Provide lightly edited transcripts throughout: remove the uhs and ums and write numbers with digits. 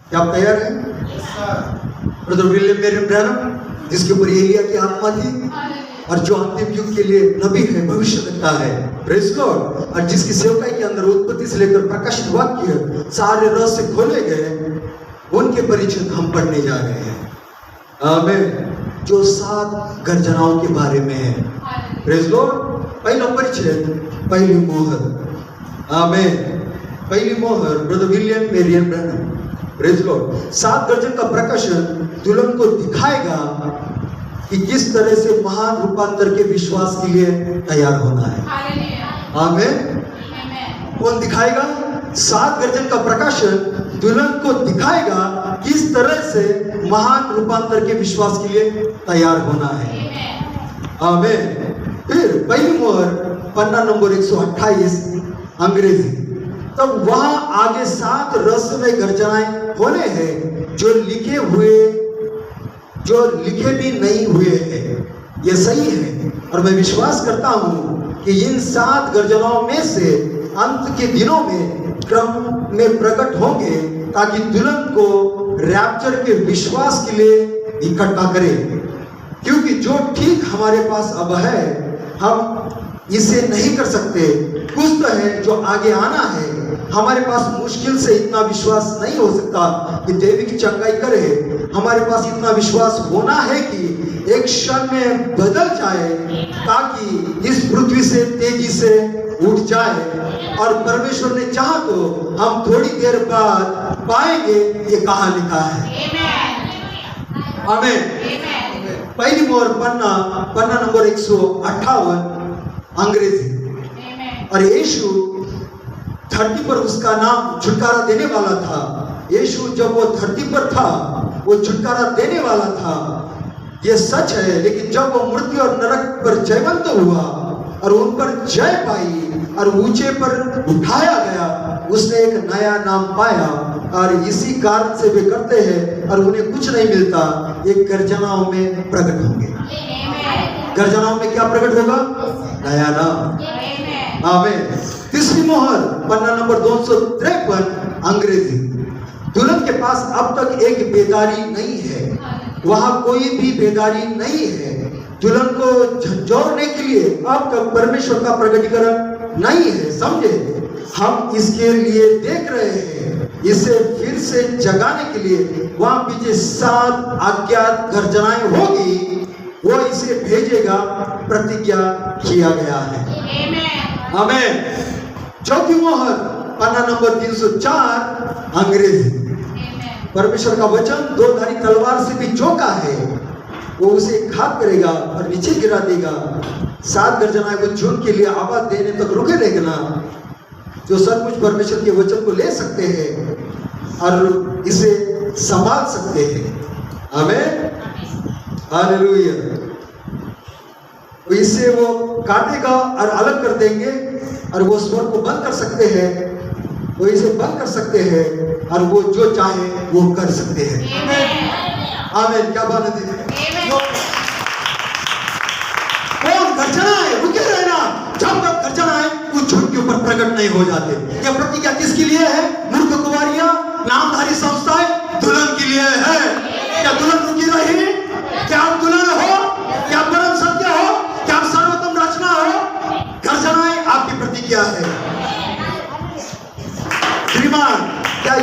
क्या आप तैयार हैं? ब्रदर विलियम मेरियम ब्रैनम, जिसके ऊपर एलिया की आत्मा थी और जो अंतिम युग के लिए नबी है, भविष्यवक्ता है, प्रेज लॉर्ड, और जिसकी सेवकाई के अंदर उत्पत्ति से लेकर प्रकाशित वाक्य सारे रहस्य खोले गए, उनके परिचय हम पढ़ने जा रहे हैं। आमीन। जो 7 गर्जनाओं के बारे में है, प्रेज लॉर्ड। पहला परिचय, पहली मोहर। आमीन। पहली मोहर, brother William मेरियम Branham, praise Lord. 7 गर्जन का प्रकाशन दुल्हन को दिखाएगा कि किस तरह से महान रूपांतर के विश्वास के लिए तैयार होना है। आमीन। कौन दिखाएगा? 7 गर्जन का प्रकाशन दुल्हन को दिखाएगा किस तरह से महान रूपांतर के विश्वास के लिए तैयार होना है। आमीन। फिर पहली मोहर, पन्ना नंबर 128, अंग्रेजी। तब वहां आगे 7 रहस्यमय गर्जनाएं होने हैं जो लिखे भी नहीं हुए हैं। ये सही है और मैं विश्वास करता हूं कि इन 7 गर्जनाओं में से अंत के दिनों में क्रम में प्रकट होंगे ताकि दुल्हन को रैप्चर के विश्वास के लिए इकट्ठा करें, क्योंकि जो ठीक हमारे पास अब है हम इसे नहीं कर सकते। कुछ तो है जो आगे आना है। हमारे पास मुश्किल से इतना विश्वास नहीं हो सकता कि देवी की चंगाई करे। हमारे पास इतना विश्वास होना है कि एक क्षण में बदल जाए ताकि इस पृथ्वी से तेजी से उठ जाए, और परमेश्वर ने चाहा तो हम थोड़ी देर बाद पाएंगे। ये कहाँ लिखा है? आमीन। पहली मोहर, पन्ना नंबर 158, अंग्रेजी। और यीशु धरती पर उसका नाम छुटकारा देने वाला था। यीशु जब वो धरती पर था वो छुटकारा देने वाला था, ये सच है। लेकिन जब वो मृत्यु और नरक पर जयवंत हुआ और उन पर जय पाई और ऊंचे पर उठाया गया, उसने एक नया नाम पाया, और इसी कारण से वे करते हैं और उन्हें कुछ नहीं मिलता। एक गर्जनाओं में प्रकट होंगे। गर्जनाओं में क्या प्रकट होगा? नया नाम। आमीन। तीसरी मोहर, पन्ना नंबर 253, अंग्रेजी। दुल्हन के पास अब तक एक बेदारी नहीं है, वहां कोई भी बेदारी नहीं है। दुल्हन को झंझोरने के लिए अब तक परमेश्वर का प्रकटीकरण नहीं है। समझे? हम इसके लिए देख रहे हैं, इसे फिर से जगाने के लिए वहां पीछे 7 अज्ञात गर्जनाएं होगी, वो इसे भेजेगा, प्रतिज्ञा किया गया है। आमीन। चौथी मोहर, पन्ना नंबर 304, अंग्रेजी। परमेश्वर का वचन 2 धारी तलवार से भी चौका है, वो उसे घात करेगा और नीचे गिरा देगा। 7 गर्जनाएं वो झुंड के लिए आवाज देने तक रुके रहेगा, जो सचमुच परमेश्वर के वचन को ले सकते हैं और इसे संभाल सकते हैं। आमीन। हालेलुया। इसे वो काटेगा और अलग कर देंगे, और वो स्वर को बंद कर सकते हैं, वो इसे बंद कर सकते हैं, और वो जो चाहे वो कर सकते हैं। आमीन। क्या बात है? कौन गर्जना है? रुके रहना जब तक गर्जना है उस झुंड के ऊपर प्रकट नहीं हो जाते। यह प्रतिज्ञा किसके लिए है? मूर्ख कुमारियां, नामधारी संस्थाएं, दुल्हन के लिए है। क्या दुल्हन रुकी रही? क्या आप दुल्हन हो? क्या परम सत्य हो? क्या आप सर्वोत्तम रचना हो? गर्जनाएं आपकी प्रतिज्ञा है। श्रीमान, क्या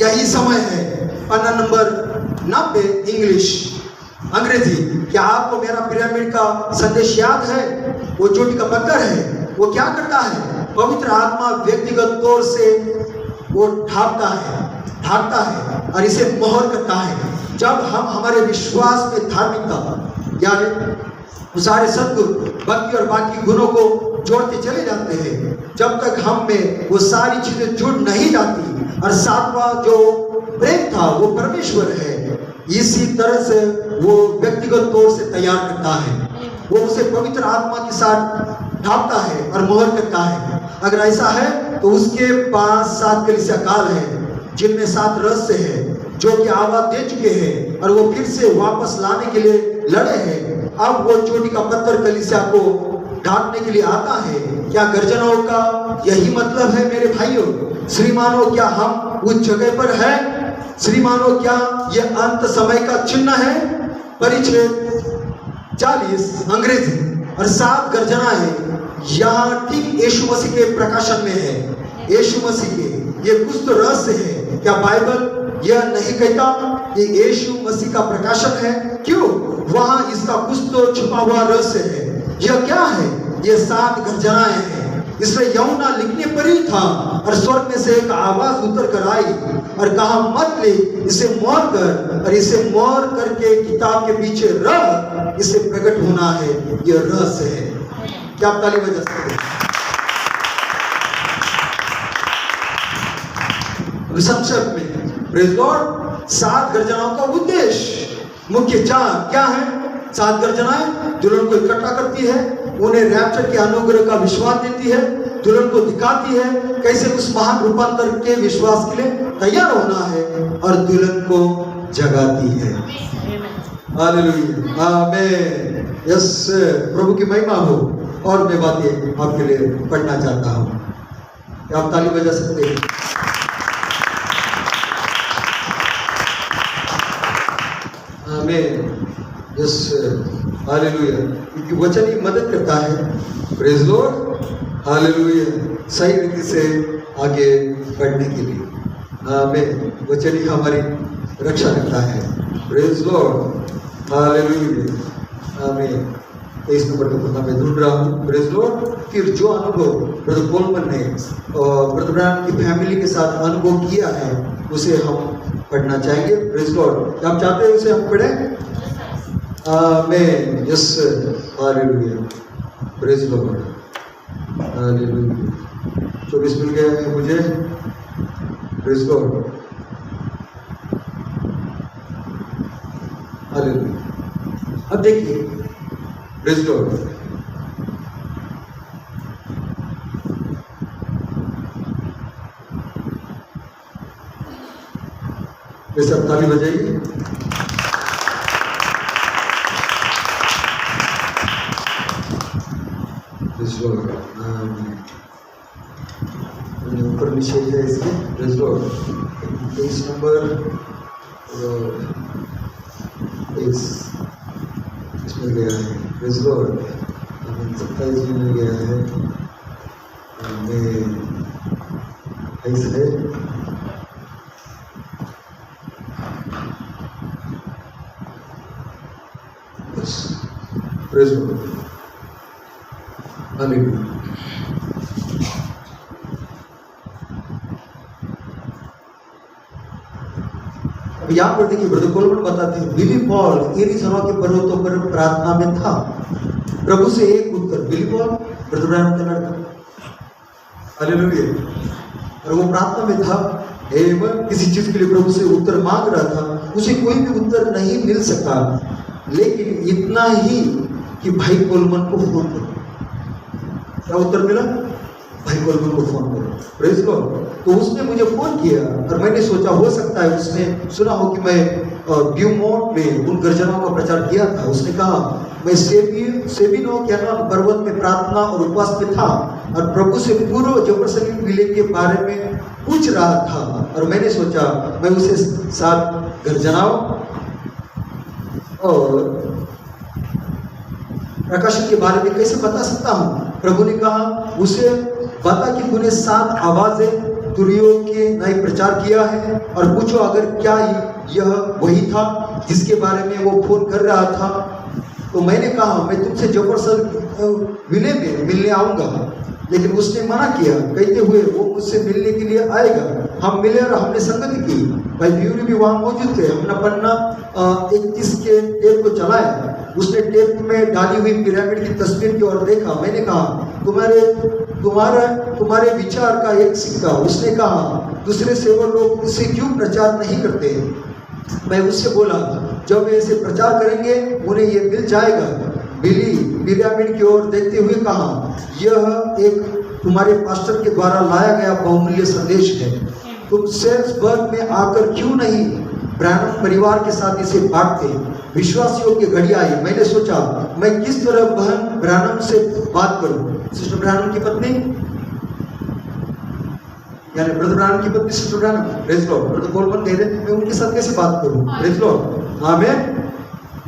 यही समय है? पन्ना नंबर 90, इंग्लिश, अंग्रेजी। क्या आपको मेरा पिरामिड का संदेश याद है? वो चोटी का पत्थर है, वो क्या करता है? पवित्र आत्मा व्यक्तिगत तौर से वो ढांकता है और इसे मोहर करता है। जब हम हमारे विश्वास में धार्मिकता यानी सारे सद्गुण, भक्ति और बाकी गुणों को जोड़ते चले जाते हैं, जब तक हम में वो सारी चीजें जुड़ नहीं जाती। और 7वां जो प्रेम था वो परमेश्वर है। इसी तरह से वो व्यक्तिगत तौर से तैयार करता है, वो उसे पवित्र आत्मा के साथ ढांपता है और मोहर करता है। अगर ऐसा है तो उसके पास 7 कलीसिया काल है जिनमें 7 रहस्य है, जो कि आवाज दे चुके हैं और वो फिर से वापस लाने के लिए लड़े हैं। अब वो चोटी का पत्थर कलीसिया को ढांकने के लिए आता है। क्या गर्जनाओं का यही मतलब है मेरे भाइयों? श्रीमानों, क्या हम उस जगह पर है? श्रीमानों, क्या यह अंत समय का चिन्ह है? परिच्छेद 40 अंग्रेजी और 7 गर्जना है यहाँ ठीक यीशु मसीह के प्रकाशन में है। यीशु मसीह के ये कुछ तो रहस्य है। क्या बाइबल यह नहीं कहता ये यीशु मसीह का प्रकाशन है? क्यों? वहां इसका कुछ तो छुपा हुआ रहस्य है। यह क्या है? ये 7 गर्जनाएं हैं। इसलिए यूहन्ना लिखने पर ही था और स्वर्ग में से एक आवाज उतर कर आई और कहा, मत ले, इसे मोर कर और इसे मोर करके किताब के पीछे रख, इसे प्रकट होना है। यह रहस्य है। क्या आप ताली बजा सकते हैं? संक्षेप में प्रेज़ लॉर्ड, 7 गर्जनाओं का उद्देश्य मुख्य 4 क्या है? 7 गर्जनाएं दुल्हन को इकट्ठा करती है, उन्हें रैप्चर के अनुग्रह का विश्वास देती है, दुल्हन को दिखाती है कैसे उस महान रूपांतर के विश्वास के लिए तैयार होना है और दुल्हन को जगाती है। हालेलुया, आमीन। यस, प्रभु की महिमा हो। और मैं बातें आपके लिए पढ़ना चाहता हूँ। आप ताली बजा सकते हैं? आमीन। Yes, hallelujah. क्योंकि वचन ही मदद करता है, प्रेज़ लॉर्ड, हालेलुया, सही रीति से आगे बढ़ने के लिए। आमीन। वचन ही हमारी रक्षा करता है, प्रेज़ लॉर्ड, हालेलुया, आमीन। 23 नंबर का पन्ना मैं ढूंढ रहा हूँ, प्रेज़ लॉर्ड। फिर जो अनुभव ब्रदर कोलमन ने ब्रदर ब्रायन की फैमिली के साथ अनुभव किया है उसे हम पढ़ना चाहेंगे, प्रेज़ लॉर्ड। आप चाहते हैं उसे हम पढ़ें? आमीन। Yes, hallelujah, praise Lord, hallelujah. 24 मिल गया है मुझे, प्रेज़ लॉर्ड, हालेलुया। अब देखिए, प्रेज़ लॉर्ड, वैसे आप ताली बजाइए। ऊपर नीचे है इसके, प्रेज़ लॉर्ड। 23 नंबर इसमें गया है, प्रेज़ लॉर्ड। 27 में गया है, ऐसे प्रेज़ लॉर्ड, हालेलुया। अब यहाँ पर देखिए, ब्रदर कोलमन बताते हैं, बिली पॉल एरिज़ोना के पर्वतों पर प्रार्थना में था। प्रभु से एक उत्तर, बिली पॉल ब्रदर ब्रायन का लड़का, हालेलुया, और वो प्रार्थना में था एवं किसी चीज के लिए प्रभु से उत्तर मांग रहा था। उसे कोई भी उत्तर नहीं मिल सका, लेकिन इतना ही कि भाई कोलमन को फोन करो। क्या उत्तर मिला? भाई कोलमन को फोन करो, प्रेज़ लॉर्ड। तो उसने मुझे फोन किया और मैंने सोचा हो सकता है उसने सुना हो कि मैं ब्यूमोंट में उन गर्जनाओं का प्रचार किया था। उसने कहा मैं सेबिनो कैनॉन पर्वत में प्रार्थना और उपवास में था और प्रभु से पूर्व जेरूसलम विले के बारे में पूछ रहा था और मैंने सोचा मैं उसे 7 गर्जनाओं और प्रकाशन के बारे में कैसे बता सकता हूँ। प्रभु ने कहा उसे बता कि तूने 7 आवाजें तुरियों के नए प्रचार किया है और पूछो अगर क्या यह वही था जिसके बारे में वो फोन कर रहा था। तो मैंने कहा मैं तुमसे जेरूसलम विले में मिलने आऊंगा, लेकिन उसने मना किया कहते हुए वो मुझसे मिलने के लिए आएगा। हम मिले और हमने संगति की। भाई ब्यूरी भी वहाँ मौजूद थे। हमने पन्ना 31 के टेप को चलाया। उसने टेप में डाली हुई पिरामिड की तस्वीर की ओर देखा। मैंने कहा तुम्हारे विचार का एक सिक्का। उसने कहा दूसरे सेवक लोग इसे क्यों प्रचार नहीं करते? मैं उससे बोला जब वे इसे प्रचार करेंगे उन्हें ये मिल जाएगा। बिली पिरामिड की ओर देखते हुए कहा यह एक तुम्हारे पास्टर के द्वारा लाया गया बहुमूल्य संदेश है। तुम सेल्सबर्ग में आकर क्यों नहीं ब्रैनम परिवार के साथ इसे बांटते? विश्वासियों की घड़ी आई। मैंने सोचा मैं किस तरह बहन ब्रानम से बात करूं। सिस्टर ब्रानम की पत्नी यानी ब्रदर ब्रानम की पत्नी sister Branham, praise Lord. Brother Coleman कह रहे मैं उनके साथ कैसे बात करूं, प्रेज लॉर्ड, आमीन।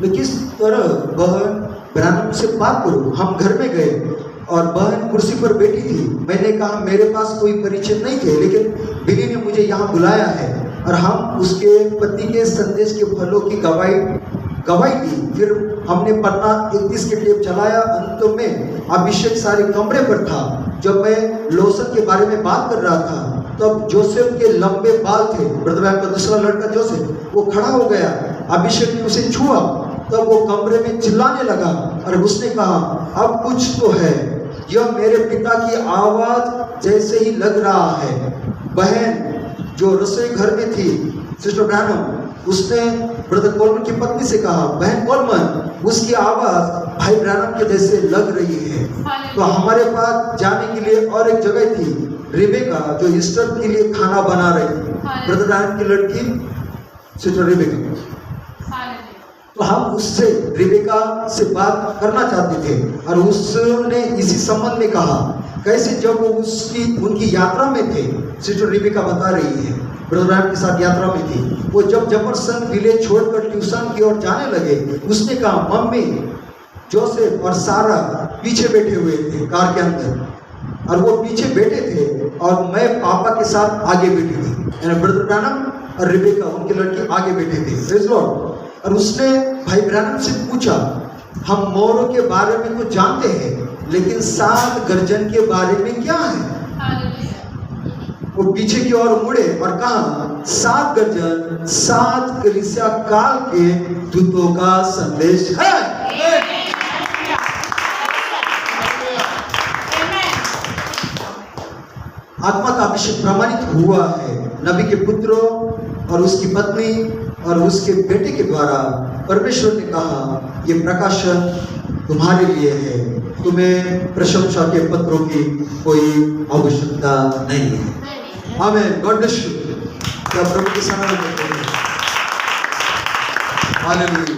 मैं किस तरह बहन ब्रानम से बात करूं। हम घर में गए और बहन कुर्सी पर बैठी थी। मैंने कहा मेरे पास कोई परिचय नहीं थे, लेकिन बिली ने मुझे यहाँ बुलाया है और हम उसके पति के संदेश के फलों की गवाही दी। फिर हमने पन्ना 31 के टेप चलाया। अंत में अभिषेक सारे कमरे पर था। जब मैं लोसन के बारे में बात कर रहा था तब जोसेफ के लंबे बाल थे, ब्रदर ब्रानम का दूसरा लड़का जोसेफ, वो खड़ा हो गया। अभिषेक ने उसे छुआ, तब वो कमरे में चिल्लाने लगा और उसने कहा अब कुछ तो है, यह मेरे पिता की आवाज जैसे ही लग रहा है। बहन जो रसोई घर में थी सिस्टर ब्रानम, उसने ब्रदर कोलमन की पत्नी से कहा बहन कोलमन उसकी आवाज भाई ब्रानम के जैसे लग रही है। तो हमारे पास जाने के लिए और एक जगह थी, रिबेका जो ईस्टर के लिए खाना बना रही थी, ब्रदर ब्रानम की लड़की सिस्टर रिबेका। तो हम उससे रिबेका से बात करना चाहते थे और उसने इसी संबंध में कहा कैसे जब वो उनकी यात्रा में थे। सिस्टर रिबेका बता रही है ब्रदर ब्रानम के साथ यात्रा में थी। वो जब जफरसन विलेज छोड़कर ट्यूशन की ओर जाने लगे, उसने कहा मम्मी जोसेफ और सारा पीछे बैठे हुए थे कार के अंदर और वो पीछे बैठे थे और मैं पापा के साथ आगे बैठी थी। यानी ब्रदर ब्रानम और रिबेका उनके लड़के आगे बैठे थे, प्रेज लॉर्ड। और उसने भाई ब्रानम से पूछा हम मोरों के बारे में कुछ जानते हैं, लेकिन 7 गर्जन के बारे में क्या है। वो पीछे की ओर मुड़े और कहा 7 गर्जन 7 कलीसिया काल के दूतों का संदेश है। आत्मा का अभिषेक प्रमाणित हुआ है नबी के पुत्रों और उसकी पत्नी और उसके बेटे के द्वारा। परमेश्वर ने कहा ये प्रकाशन तुम्हारे लिए है, तुम्हें प्रशंसा के पत्रों की कोई आवश्यकता नहीं है। आमीन। God bless you. क्या प्रभु की सराहना करते हैं। हालेलुया।